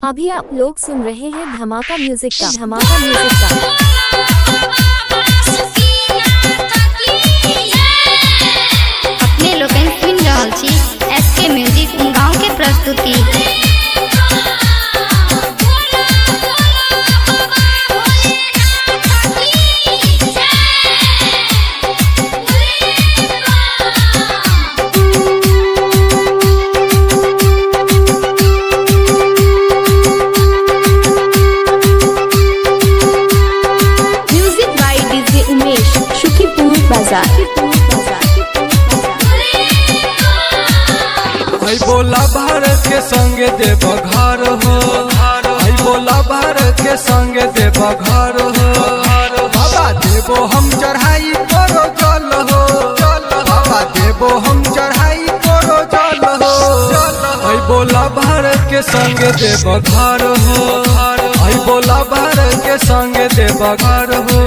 अभी आप लोग सुन रहे हैं धमाका म्यूजिक का धमाका म्यूजिक का। अपने लोगन सुन रहल छी एसके म्यूजिक गांव के प्रस्तुति। आई बोला भारत के संगे देव घर हो, आई बोला भारत के संगे देव घर हो। बाबा देवो हम चढ़ाई करो जल हो, बाबा देवो हम चढ़ाई करो जल हो। आई बोला भारत के संगे देव घर हो, आई बोला भारत के संगे देव घर हो।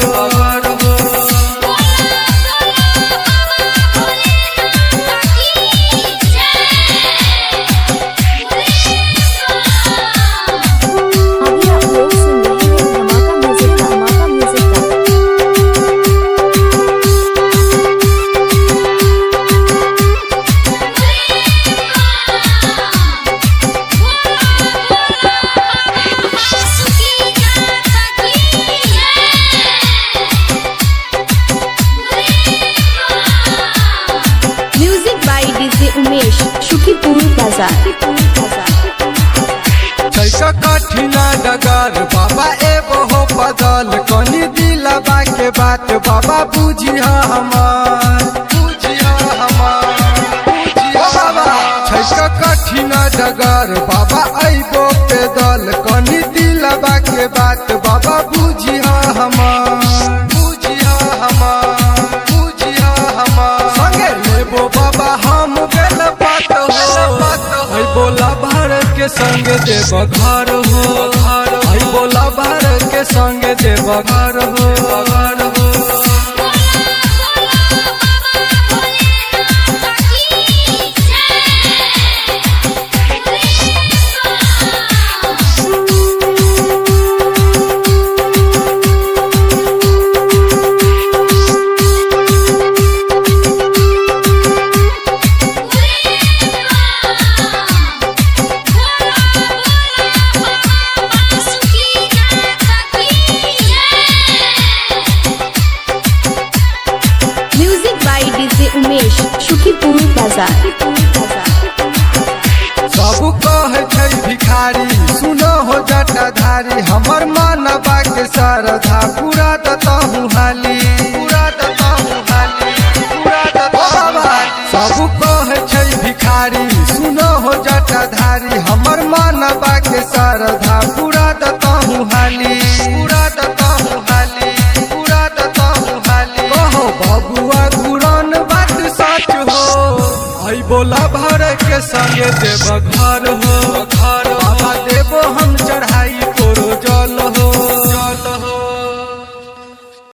कैसा कठिना डगर बाबा एगो हो बदल कनी दिलबा के बात बाबा बुझिया हमार, बुझिया हमार, बाबा कैसा कठिना डगर बाबा एगो पैदल कनी दिलबा के बात बाबा बुझिया हमार, बुझिया हमार, बुझिया हमार। संगे लेबो बाबा हम बेल बात हो, आई बोला भारत के संगे देव घर हो, आई बोला भारत के संगे देव घर हो। सब कहे छै भिखारी सुनो हो जटाधारी, हमर मानवा के श्रद्धा पूरा दतहु हाली, पूरा दतहु हाली, पूरा दतहु हाली। सब कहे छै भिखारी सुनो हो जटाधारी, हमर मानवा के श्रद्धा पूरा दतहु हाली, पूरा दतहु हाली, पूरा दतहु हाली। कहो बबुआ गुरन बात सच हो, आई बोला भारत के संगे देव घर हो, बाबा देवो हम चढ़ा